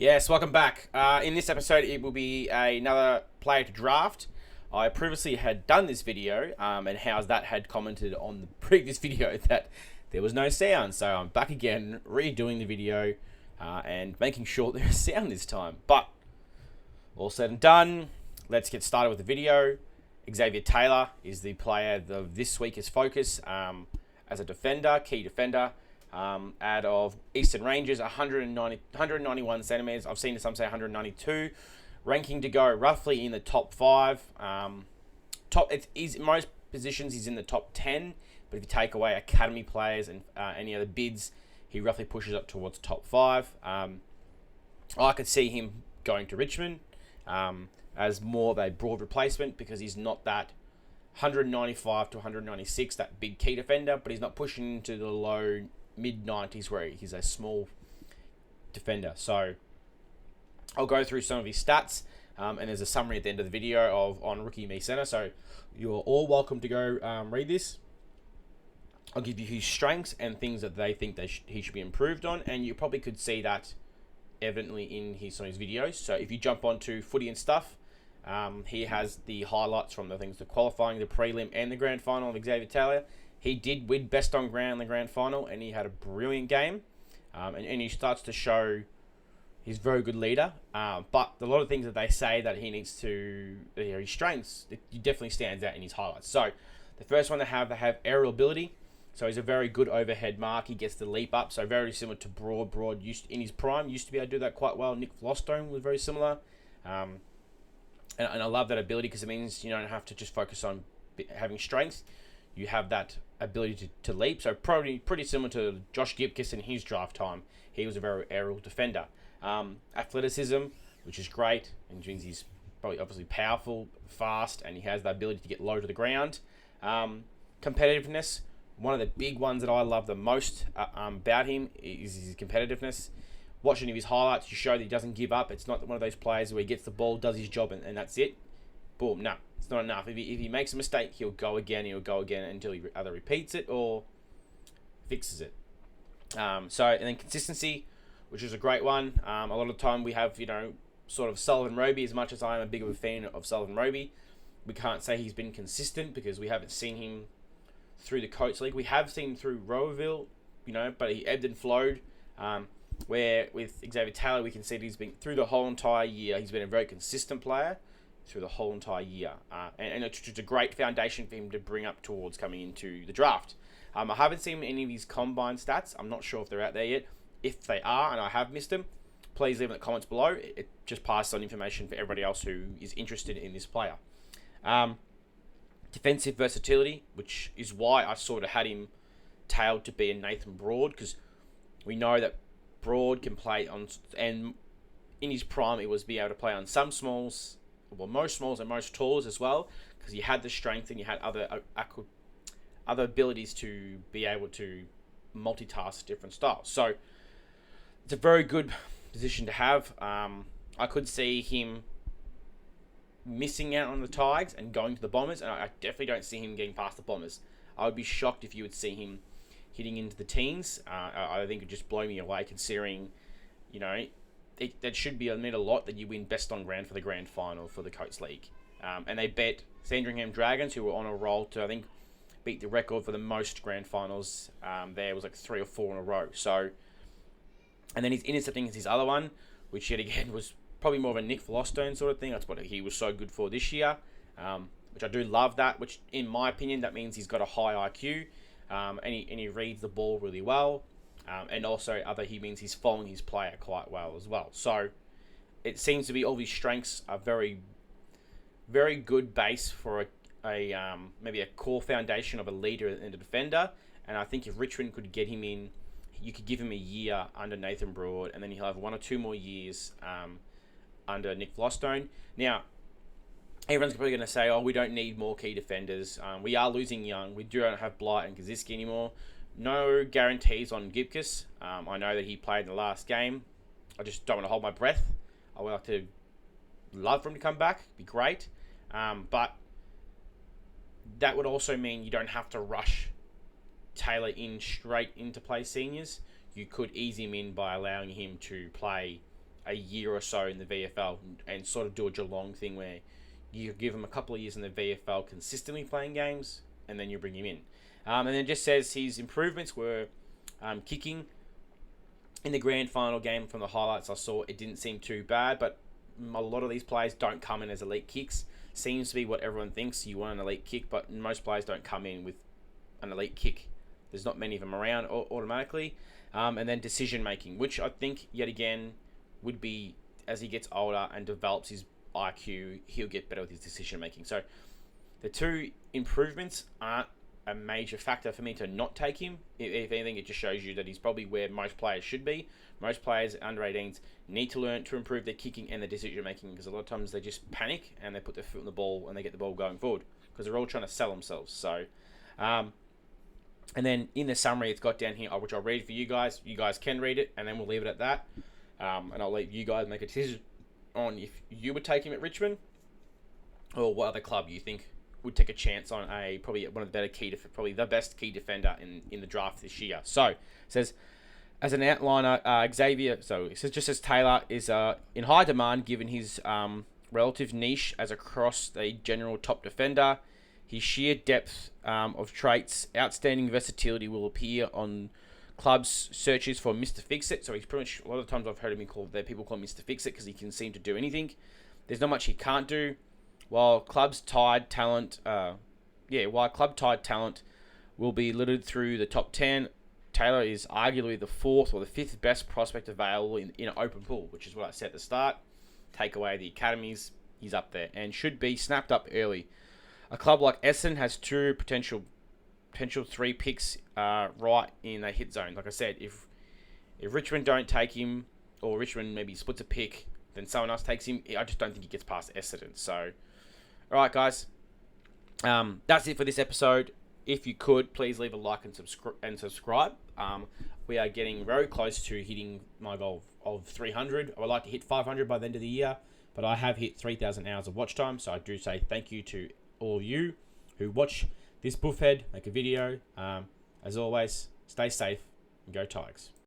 Yes, welcome back. In this episode, it will be another player to draft. I previously had done this video, and How's That had commented on the previous video that there was no sound. So I'm back again, redoing the video, and making sure there's sound this time. But all said and done, let's get started with the video. Xavier Taylor is the player of this week's focus as a defender, key defender. Out of Eastern Rangers, 191 centimetres. I've seen some say 192. Ranking to go roughly in the top 5. Most positions he's in the top 10, but if you take away academy players and any other bids, he roughly pushes up towards top 5. I could see him going to Richmond as more of a broad replacement because he's not that 195 to 196, that big key defender, but he's not pushing into the low mid-90s where he's a small defender. So I'll go through some of his stats, and there's a summary at the end of the video on Rookie Me Center, so you're all welcome to go read this. I'll give you his strengths and things that they think he should be improved on, and you probably could see that evidently in some of his videos. So if you jump onto Footy and Stuff, he has the highlights from the qualifying, the prelim, and the grand final of Xavier Taylor. He did win best on ground in the grand final, and he had a brilliant game. And he starts to show he's a very good leader. But a lot of things that they say that he needs to, his strengths, he definitely stands out in his highlights. So the first one they have aerial ability. So he's a very good overhead mark. He gets the leap up. So very similar to Broad. In his prime, used to be able to do that quite well. Nick Flostone was very similar. And I love that ability because it means you don't have to just focus on having strength. You have that ability to leap. So probably pretty similar to Josh Gipkiss in his draft time. He was a very aerial defender. Athleticism, which is great, and means he's probably obviously powerful, fast, and he has the ability to get low to the ground. Competitiveness, one of the big ones that I love the most about him is his competitiveness. Watching his highlights, you show that he doesn't give up. It's not one of those players where he gets the ball, does his job, and that's it. Boom, no, it's not enough. If he makes a mistake, he'll go again until he either repeats it or fixes it. And then consistency, which is a great one. A lot of the time we have, sort of Sullivan Roby. As much as I am a big of a fan of Sullivan Roby, we can't say he's been consistent because we haven't seen him through the Coates League. We have seen him through Roeville, but he ebbed and flowed. Where with Xavier Taylor, we can see that he's been through the whole entire year. He's been a very consistent player through the whole entire year. And it's a great foundation for him to bring up towards coming into the draft. I haven't seen any of his combine stats. I'm not sure if they're out there yet. If they are, and I have missed them, please leave in the comments below. It just passes on information for everybody else who is interested in this player. Defensive versatility, which is why I sort of had him tailed to be a Nathan Broad, because we know that Broad can play on, and in his prime it was be able to play on some smalls, well most smalls and most talls as well, because he had the strength and he had other abilities to be able to multitask different styles. So it's a very good position to have. I could see him missing out on the Tigers and going to the Bombers, and I definitely don't see him getting past the Bombers. I would be shocked if you would see him hitting into the teens. I think it would just blow me away considering, that should be mean a lot that you win best on ground for the grand final for the Coates League. And they bet Sandringham Dragons, who were on a roll to, I think, beat the record for the most grand finals. There was like 3 or 4 in a row. So, and then his intercepting is his other one, which yet again was probably more of a Nick Flostone sort of thing. That's what he was so good for this year, which I do love that, which in my opinion, that means he's got a high IQ. And he reads the ball really well, and also he means he's following his player quite well as well. So it seems to be all these strengths are very, very good base for a maybe a core foundation of a leader and a defender. And I think if Richmond could get him in, you could give him a year under Nathan Broad, and then he'll have 1 or 2 more years under Nick Flostone. Now, everyone's probably going to say, we don't need more key defenders. We are losing young. We don't have Blight and Kaczynski anymore. No guarantees on Gipkiss. I know that he played in the last game. I just don't want to hold my breath. I would like to love for him to come back. It'd be great. But that would also mean you don't have to rush Taylor in straight into play seniors. You could ease him in by allowing him to play a year or so in the VFL and sort of do a Geelong thing where you give him a couple of years in the VFL consistently playing games, and then you bring him in. And then it just says his improvements were kicking. In the grand final game, from the highlights I saw, it didn't seem too bad, but a lot of these players don't come in as elite kicks. Seems to be what everyone thinks. You want an elite kick, but most players don't come in with an elite kick. There's not many of them around automatically. And then decision making, which I think, yet again, would be, as he gets older and develops his IQ, he'll get better with his decision making. So the two improvements aren't a major factor for me to not take him. If anything, it just shows you that he's probably where most players should be. Most players under 18s need to learn to improve their kicking and their decision making, because a lot of times they just panic and they put their foot on the ball and they get the ball going forward because they're all trying to sell themselves. So, and then in the summary, it's got down here, which I'll read for you guys. You guys can read it, and then we'll leave it at that. And I'll let you guys make a decision on if you would take him at Richmond or what other club you think would take a chance on probably one of the better probably the best key defender in the draft this year. So it says, as an outliner, Xavier, so it says Taylor is in high demand given his relative niche as across the general top defender. His sheer depth of traits, outstanding versatility will appear on clubs' searches for Mr. Fix-It. So he's pretty much, a lot of times I've heard him called, people call him Mr. Fix-It because he can seem to do anything. There's not much he can't do. While club tied talent will be littered through the top 10, Taylor is arguably the fourth or the fifth best prospect available in an open pool, which is what I said at the start. Take away the academies, he's up there and should be snapped up early. A club like Essendon has two potential 3 picks right in a hit zone. Like I said, if Richmond don't take him, or Richmond maybe splits a pick, then someone else takes him, I just don't think he gets past Essendon. So, all right, guys. That's it for this episode. If you could, please leave a like and subscribe. We are getting very close to hitting my goal of 300. I would like to hit 500 by the end of the year, but I have hit 3,000 hours of watch time. So I do say thank you to all of you who watch this buffhead make a video. As always, stay safe and go Tigers.